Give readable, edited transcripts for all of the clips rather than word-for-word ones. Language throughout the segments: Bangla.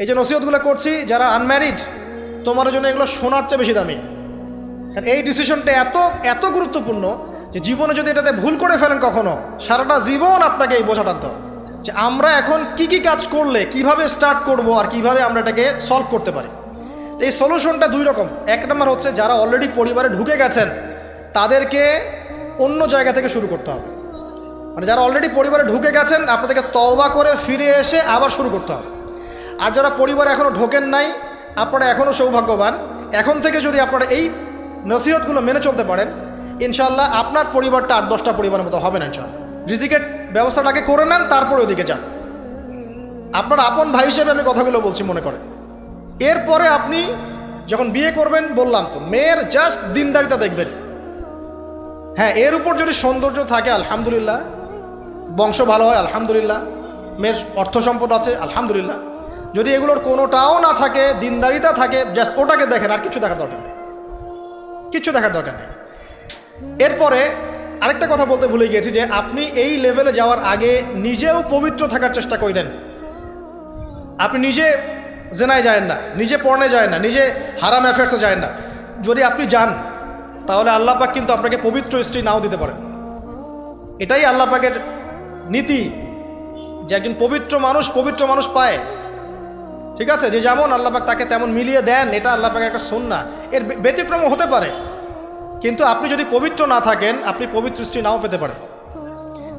এই যে নসিহতগুলো করছি, যারা আনম্যারিড, তোমার জন্য এগুলো শোনার চেয়ে বেশি দামি। কারণ এই ডিসিশনটা এত এত গুরুত্বপূর্ণ যে জীবনে যদি এটাতে ভুল করে ফেলেন কখনো, সারাটা জীবন আপনাকে এই বোঝা টানতে হবে যে আমরা এখন কি কি কাজ করলে কিভাবে স্টার্ট করব আর কিভাবে আমরা এটাকে সলভ করতে পারি। তো এই সলিউশনটা দুই রকম। এক নম্বর হচ্ছে যারা অলরেডি পরিবারে ঢুকে গেছেন তাদেরকে অন্য জায়গা থেকে শুরু করতে হবে। মানে যারা অলরেডি পরিবারে ঢুকে গেছেন আপনাদেরকে তওবা করে ফিরে এসে আবার শুরু করতে হবে। আর যারা পরিবারে এখনও ঢোকেন নাই, আপনারা এখনও সৌভাগ্যবান। এখন থেকে যদি আপনারা এই নসিহতগুলো মেনে চলতে পারেন, ইনশাআল্লাহ আপনার পরিবারটা 8-10টা পরিবারের মতো হবে না ইনশাআল্লাহ। রিজিকের ব্যবস্থাটাকে করে নেন, তারপরে ওইদিকে যান। আপনার আপন ভাই হিসেবে আমি কথাগুলো বলছি, মনে করেন। এরপরে আপনি যখন বিয়ে করবেন, বললাম তো, মেয়ের জাস্ট দিনদারিতা দেখবেন। হ্যাঁ, এর উপর যদি সৌন্দর্য থাকে আলহামদুলিল্লাহ, বংশ ভালো হয় আলহামদুলিল্লাহ, মেয়ের অর্থ সম্পদ আছে আলহামদুলিল্লাহ। যদি এগুলোর কোনোটাও না থাকে, দিনদারিতা থাকে, জাস্ট ওটাকে দেখেন, আর কিছু দেখার দরকার নেই, কিচ্ছু দেখার দরকার নেই। এরপরে আরেকটা কথা বলতে ভুলে গিয়েছি যে আপনি এই লেভেলে যাওয়ার আগে নিজেও পবিত্র থাকার চেষ্টা করেন। আপনি নিজে জেনায় যায় না, নিজে পর্নে যায় না, নিজে হারাম অ্যাফেয়ার্সে যায় না। যদি আপনি যান তাহলে আল্লাহ পাক কিন্তু আপনাকে পবিত্র স্ত্রী নাও দিতে পারেন। এটাই আল্লাহ পাকের নীতি যে একজন পবিত্র মানুষ পায়। ঠিক আছে, যে যেমন আল্লাহ পাক তাকে তেমন মিলিয়ে দেন, এটা আল্লাহ পাকের একটা সুন্নাহ। এর ব্যতিক্রম হতে পারে, কিন্তু আপনি যদি পবিত্র না থাকেন আপনি পবিত্র স্ত্রী নাও পেতে পারেন।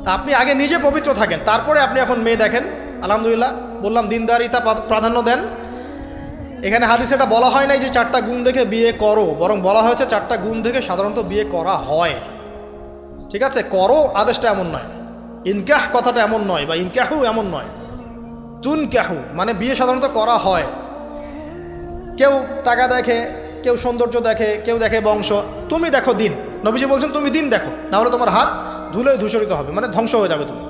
তা আপনি আগে নিজে পবিত্র থাকেন, তারপরে আপনি এখন মেয়ে দেখেন। আলহামদুলিল্লাহ, বললাম দিনদারিতা প্রাধান্য দেন। এখানে হাদিসে এটা বলা হয় নাই যে 4টা গুণ দেখে বিয়ে করো, বরং বলা হয়েছে 4টা গুণ দেখে সাধারণত বিয়ে করা হয়। ঠিক আছে, করো আদেশটা এমন নয়, ইনকাহ কথাটা এমন নয়, বা ইনকাহু এমন নয়, তুনকাহু মানে বিয়ে সাধারণত করা হয়। কেউ টাকা দেখে, কেউ সৌন্দর্য দেখে, কেউ দেখে বংশ। তুমি দেখো দিন। নবীজি বলছেন তুমি দিন দেখো, না হলে তোমার হাত ধুলে ধূসরিত হবে, মানে ধ্বংস হয়ে যাবে তুমি।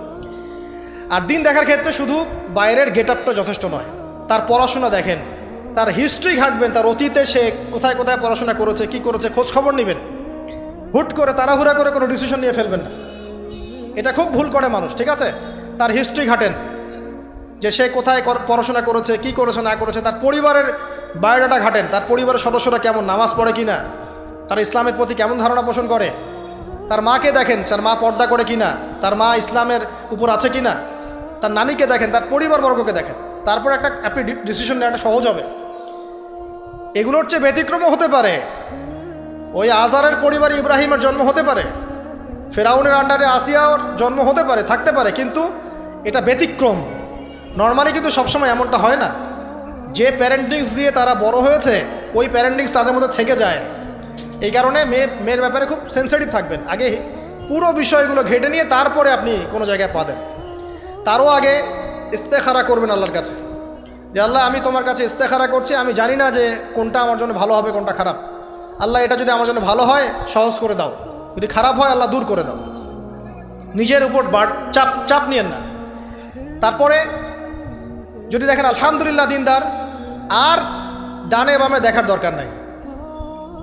আর দিন দেখার ক্ষেত্রে শুধু বাইরের গেট আপটা যথেষ্ট নয়, তার পড়াশোনা দেখেন, তার হিস্ট্রি ঘাটবেন, তার অতীতে সে কোথায় কোথায় পড়াশোনা করেছে, কি করেছে, খোঁজ খবর নেবেন। হুট করে তাড়াহুড়া করে কোনো ডিসিশন নিয়ে ফেলবেন না, এটা খুব ভুল করে মানুষ। ঠিক আছে, তার হিস্ট্রি ঘাটেন যে সে কোথায় পড়াশোনা করেছে, কি করেছে না করেছে। তার পরিবারের বায়োডাটা ঘাটেন, তার পরিবারের সদস্যরা কেমন, নামাজ পড়ে কিনা, তার ইসলামের প্রতি কেমন ধারণা পোষণ করে। তার মাকে দেখেন, তার মা পর্দা করে কিনা, তার মা ইসলামের উপর আছে কিনা। তার নানিকে দেখেন, তার পরিবারবর্গকে দেখেন, তারপর আপনি ডিসিশন নেওয়াটা সহজ হবে। এগুলোর চেয়ে ব্যতিক্রমও হতে পারে। ওই আজারের পরিবারে ইব্রাহিমের জন্ম হতে পারে, ফেরাউনের আন্ডারে আসিয়ার জন্ম হতে পারে, থাকতে পারে, কিন্তু এটা ব্যতিক্রম। নর্মালি কিন্তু সবসময় এমনটা হয় না। যে প্যারেন্টিংস দিয়ে তারা বড় হয়েছে, ওই প্যারেন্টিংস তাদের মধ্যে থেকে যায়। এই কারণে মেয়ের ব্যাপারে খুব সেন্সিটিভ থাকবেন। আগে পুরো বিষয়গুলো ঘেটে নিয়ে তারপরে আপনি কোনো জায়গায় পা দেন। তারও আগে ইস্তেখারা করবেন আল্লাহর কাছে, যে আল্লাহ আমি তোমার কাছে ইস্তেখারা করছি, আমি জানি না যে কোনটা আমার জন্য ভালো হবে, কোনটা খারাপ। আল্লাহ এটা যদি আমার জন্য ভালো হয় সহজ করে দাও, যদি খারাপ হয় আল্লাহ দূর করে দাও। নিজের উপর চাপ নিয়েন না। তারপরে যদি দেখেন আলহামদুলিল্লাহ দিনদার, আর ডানে বামে দেখার দরকার নাই।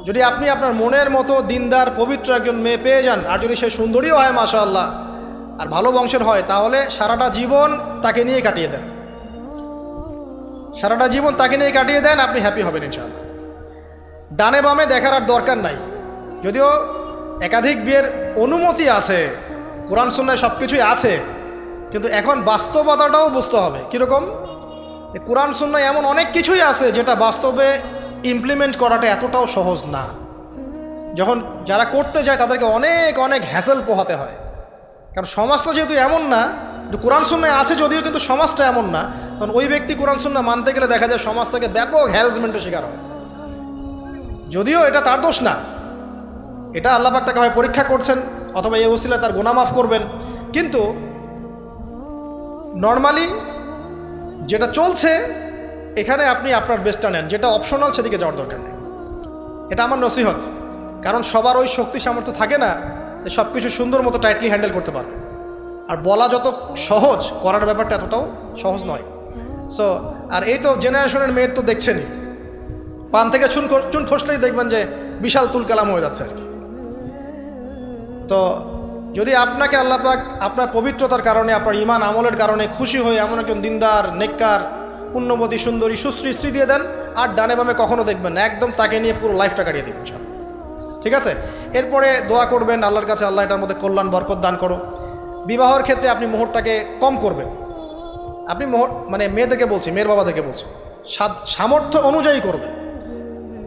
যদি আপনি আপনার মনের মতো দিনদার পবিত্র একজন মেয়ে পেয়ে যান, আর যদি সে সুন্দরীও হয় মাশাআল্লাহ, আর ভালো বংশের হয়, তাহলে সারাটা জীবন তাকে নিয়ে কাটিয়ে দেন, সারাটা জীবন তাকে নিয়ে কাটিয়ে দেন, আপনি হ্যাপি হবেন ইনশাআল্লাহ। ডানে বামে দেখার আর দরকার নাই। যদিও একাধিক বিয়ের অনুমতি আছে, কোরআন সুন্নাহয় সব কিছুই আছে, কিন্তু এখন বাস্তবতাটাও বুঝতে হবে। কীরকম? কোরআন সুন্নাহয় এমন অনেক কিছুই আছে যেটা বাস্তবে ইমপ্লিমেন্ট করাটা এতটাও সহজ না। যখন যারা করতে যায় তাদেরকে অনেক অনেক হ্যাসেল পোহাতে হয়, কারণ সমাজটা যেহেতু এমন না। কোরআন সুন্নাহয় আছে যদিও, কিন্তু সমাজটা এমন না। তখন ওই ব্যক্তি কোরআন সুন্নাহ মানতে গেলে দেখা যায় সমাজ থেকে ব্যাপক হ্যারাসমেন্টের শিকার হয়। যদিও এটা তার দোষ না, এটা আল্লাহ পাক তাকে হয় পরীক্ষা করছেন, অথবা এই ওসিলায় তার গুনাহ মাফ করবেন। কিন্তু নর্মালি যেটা চলছে, এখানে আপনি আপনার বেস্টটা নেন, যেটা অপশনাল সেদিকে যাওয়ার দরকার নেই। এটা আমার নসিহত। কারণ সবার ওই শক্তি সামর্থ্য থাকে না যে সব কিছু সুন্দর মতো টাইটলি হ্যান্ডেল করতে পারবে। আর বলা যত সহজ, করার ব্যাপারটা এতটাও সহজ নয়। সো আর এই তো জেনারেশনের মেয়ের তো দেখছেনই, পান থেকে চুন খসলেই দেখবেন যে বিশাল তুলকালাম হয়ে যাচ্ছে আর কি। তো যদি আপনাকে আল্লাহ পাক আপনার পবিত্রতার কারণে, আপনার ঈমান আমলের কারণে খুশি হয়ে এমন একজন দিনদার, নেককার, পুণ্যবতী সুন্দরী সুশ্রী স্ত্রী দিয়ে দেন, আর ডানে বামে কখনো দেখবেন না, একদম তাকে নিয়ে পুরো লাইফটা কাটিয়ে দিবেন সব। ঠিক আছে? এরপরে দোয়া করবেন আল্লাহর কাছে, আল্লাহ এটার মধ্যে কল্যাণ বরকত দান করো। বিবাহের ক্ষেত্রে আপনি মোহরটাকে কম করবেন। আপনি মোহর মানে মেয়েদেরকে বলছি, মেয়ের বাবাদেরকে বলছি, সামর্থ্য অনুযায়ী করবেন,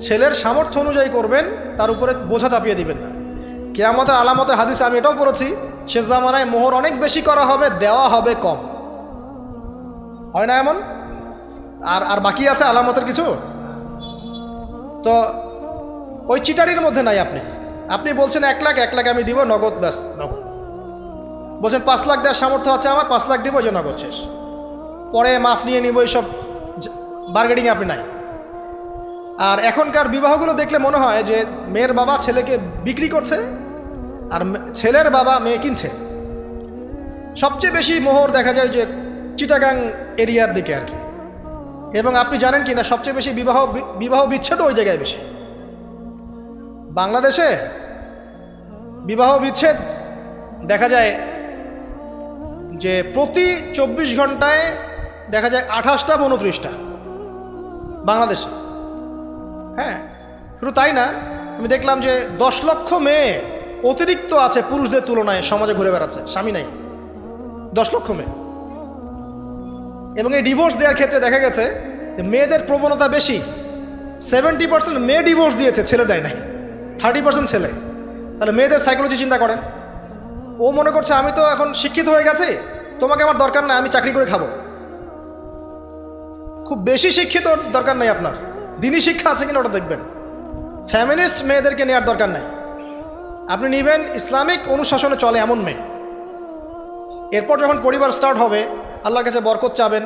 ছেলের সামর্থ্য অনুযায়ী করবেন, তার উপরে বোঝা চাপিয়ে দিবেন না। কিয়ামতের আলামতের হাদিসে আমি এটাও পড়েছি, শেষ জামানায় মোহর অনেক বেশি করা হবে, দেওয়া হবে কম। হয় না এমন? আর বাকি আছে আলামতের কিছু। তো ওই চিটারির মধ্যে নাই। আপনি বলছেন 1 লাখ, 1 লাখ আমি দিব নগদ, ব্যাস নগদ। বলছেন 5 লাখ দেওয়ার সামর্থ্য আছে আমার, 5 লাখ দিব, যে নগদ শেষ, পরে মাফ নিয়ে নিব, এইসব বার্গেনিং আপনি নাই। আর এখনকার বিবাহগুলো দেখলে মনে হয় যে মেয়ের বাবা ছেলেকে বিক্রি করছে আর ছেলের বাবা মেয়ে কিনছে। সবচেয়ে বেশি মোহর দেখা যায় যে চিটাগাং এরিয়ার দিকে আর কি। এবং আপনি জানেন কি না, সবচেয়ে বেশি বিবাহ বিচ্ছেদ ওই জায়গায় বেশি। বাংলাদেশে বিবাহ বিচ্ছেদ দেখা যায় যে প্রতি 24 ঘন্টায় দেখা যায় 28টা 29টা বাংলাদেশে। হ্যাঁ, শুধু তাই না, আমি দেখলাম যে 10 লক্ষ মেয়ে অতিরিক্ত আছে পুরুষদের তুলনায় সমাজে ঘুরে বেড়াচ্ছে, স্বামী নাই, 10 লক্ষ মেয়ে। এবং এই ডিভোর্স দেওয়ার ক্ষেত্রে দেখা গেছে যে মেয়েদের প্রবণতা বেশি। 70% মেয়ে ডিভোর্স দিয়েছে, ছেলে দেয় নাই, 30% ছেলে। তাহলে মেয়েদের সাইকোলজি চিন্তা করেন। ও মনে করছে আমি তো এখন শিক্ষিত হয়ে গেছি, তোমাকে আমার দরকার নাই, আমি চাকরি করে খাবো। খুব বেশি শিক্ষিত দরকার নাই আপনার, দিনই শিক্ষা আছে কিনা ওটা দেখবেন। ফ্যামিলিস্ট মেয়েদেরকে নেওয়ার দরকার নাই, আপনি নেবেন ইসলামিক অনুশাসনে চলে এমন মেয়ে। এরপর যখন পরিবার স্টার্ট হবে, আল্লাহর কাছে বরকত চাবেন,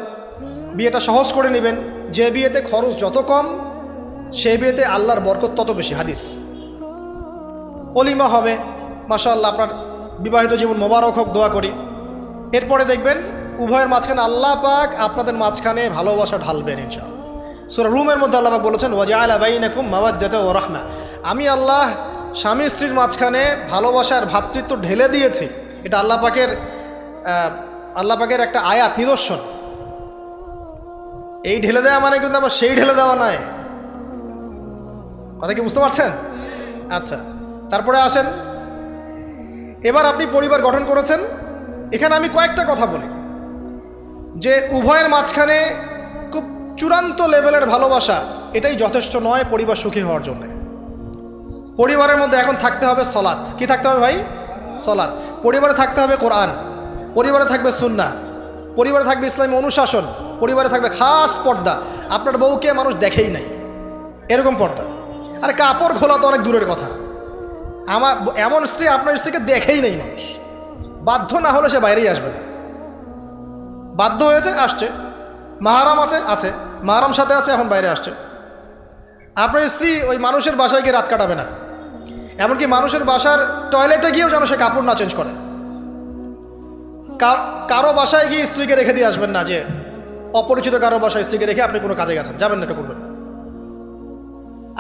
বিয়েটা সহজ করে নেবেন। যে বিয়েতে খরচ যত কম, সে বিয়েতে আল্লাহর বরকত তত বেশি। হাদিস। অলিমা হবে, মাশাআল্লাহ, আপনার বিবাহিত জীবন মোবারক হোক, দোয়া করি। এরপরে দেখবেন উভয়ের মাঝখানে আল্লাহ পাক আপনাদের মাঝখানে ভালোবাসা ঢালবেন ইনশাআল্লাহ। সূরা রুমের মধ্যে আল্লাহ পাক বলেছেন, ওয়াজআলা বাইনাকুম মাওয়াদ্দাতা ওয়া রাহমা, আমি আল্লাহ স্বামী স্ত্রীর মাঝখানে ভালোবাসার ভ্রাতৃত্ব ঢেলে দিয়েছি। এটা আল্লাহ পাকের একটা আয়াত, নিদর্শন। এই ঢেলে দেওয়া মানে কিন্তু আবার সেই ঢেলে দেওয়া নয়। কথা কি বুঝতে পারছেন? আচ্ছা, তারপরে আসেন, এবার আপনি পরিবার গঠন করেছেন। এখানে আমি কয়েকটা কথা বলি যে উভয়ের মাঝখানে খুব চূড়ান্ত লেভেলের ভালোবাসা এটাই যথেষ্ট নয় পরিবার সুখী হওয়ার জন্য। পরিবারের মধ্যে এখন থাকতে হবে সলাৎ। কি থাকতে হবে ভাই? সলাৎ। পরিবারে থাকতে হবে কোরআন, পরিবারে থাকবে সুন্নাহ, পরিবারে থাকবে ইসলামী অনুশাসন, পরিবারে থাকবে খাস পর্দা। আপনার বউকে মানুষ দেখেই নাই, এরকম পর্দা। আর কাপড় খোলা তো অনেক দূরের কথা। আমার এমন স্ত্রী আপনার স্ত্রীকে দেখেই নেই মানুষ, বাধ্য না হলে সে বাইরেই আসবে না। বাধ্য হয়েছে, আসছে, মাহারাম আছে, মাহারাম সাথে আছে, এখন বাইরে আসছে। আপনার স্ত্রী ওই মানুষের বাসায় গিয়ে রাত কাটাবে না, এমনকি মানুষের বাসার টয়লেটে গিয়েও যেন সে কাপড় না চেঞ্জ করে। কারো বাসায় গিয়ে স্ত্রীকে রেখে দিয়ে আসবেন না, যে অপরিচিত কারো বাসায় স্ত্রীকে রেখে আপনি কোনো কাজে গেছেন, যাবেন না, এটা করবেন।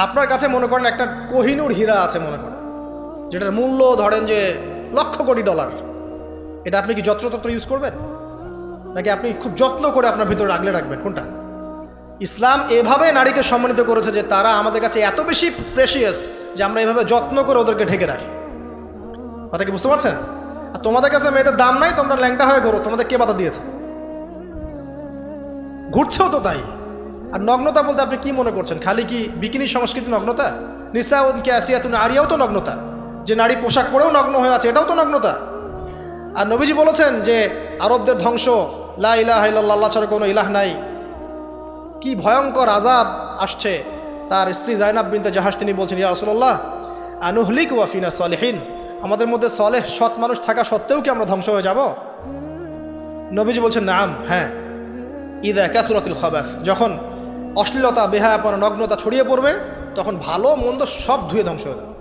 আপনার কাছে মনে করেন একটা কোহিনূর হীরা আছে, মনে করেন যেটার মূল্য ধরেন যে লক্ষ কোটি ডলার, এটা আপনি কি যত্রতত্র ইউজ করবেন, নাকি আপনি খুব যত্ন করে আপনার ভিতরে আগলে রাখবেন? কোনটা? ইসলাম এভাবে নারীকে সম্মানিত করেছে যে তারা আমাদের কাছে এত বেশি প্রেশিয়াস যে আমরা এভাবে যত্ন করে ওদেরকে ঢেকে রাখি। কথা কি বুঝতে পারছেন? আর তোমাদের কাছে মেয়েদের দাম নাই, তোমরা ল্যাংটা হয়ে ঘোরো, তোমাদের কে বাধা দিয়েছে? ঘুরছেও তো তাই। আর নগ্নতা বলতে আপনি কি মনে করছেন? খালি কি বিকিনি সংস্কৃতি নগ্নতা? নিসাউন কাসিয়াতুন আরিয়াও তো নগ্নতা, যে নারী পোশাক পরেও নগ্ন হয়ে আছে, এটাও তো নগ্নতা। আর নবীজি বলেছেন যে আরবদের ধ্বংস, লা ইলাহা ইল্লাল্লাহ, আল্লাহ ছাড়া কোনো ইলাহ নাই। কি ভয়ঙ্কর আযাব আসছে। তার স্ত্রী জাইনাব বিনতে জাহাশ তিনি বলছেন, ইয়া রাসূলুল্লাহ আনুহলিক ওয়া ফিনা সালিহিন, আমাদের মধ্যে সলেহ সৎ মানুষ থাকা সত্ত্বেও কি আমরা ধ্বংস হয়ে যাব? নবীজি বলছেন, নাম, হ্যাঁ। ইযা কাসরাতুল খাবাস, যখন অশ্লীলতা, বেহায়াপনা, নগ্নতা ছড়িয়ে পড়বে, তখন ভালো মন্দ সব ধুয়ে ধ্বংস হয়ে যাবে।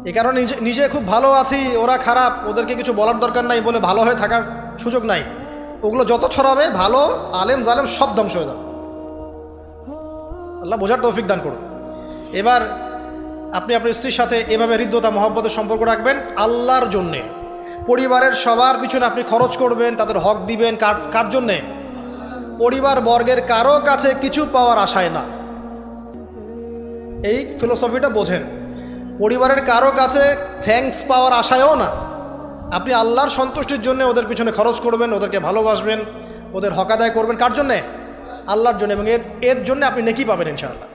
এই কারণে নিজে খুব ভালো আছি, ওরা খারাপ, ওদেরকে কিছু বলার দরকার নাই বলে ভালো হয়ে থাকার সুযোগ নাই। ওগুলো যত ছড়াবে, ভালো আলেম জালেম সব ধ্বংস হয়ে যাবে। আল্লাহ বোঝার তৌফিক দান করুন। এবার আপনি আপনার স্ত্রীর সাথে এভাবে হৃদ্যতা মহব্বতের সম্পর্ক রাখবেন আল্লাহর জন্যে। পরিবারের সবার পিছনে আপনি খরচ করবেন, তাদের হক দিবেন। কার জন্যে? পরিবার বর্গের কারো কাছে কিছু পাওয়ার আশায় না। এই ফিলোসফিটা বোঝেন। পরিবারের কারো কাছে থ্যাঙ্কস পাওয়ার আশায়ও না। আপনি আল্লাহর সন্তুষ্টির জন্য ওদের পিছনে খরচ করবেন, ওদেরকে ভালোবাসবেন, ওদের হক আদায় করবেন। কার জন্যে? আল্লাহর জন্য। এবং এর জন্য আপনি নেকি পাবেন ইনশাআল্লাহ।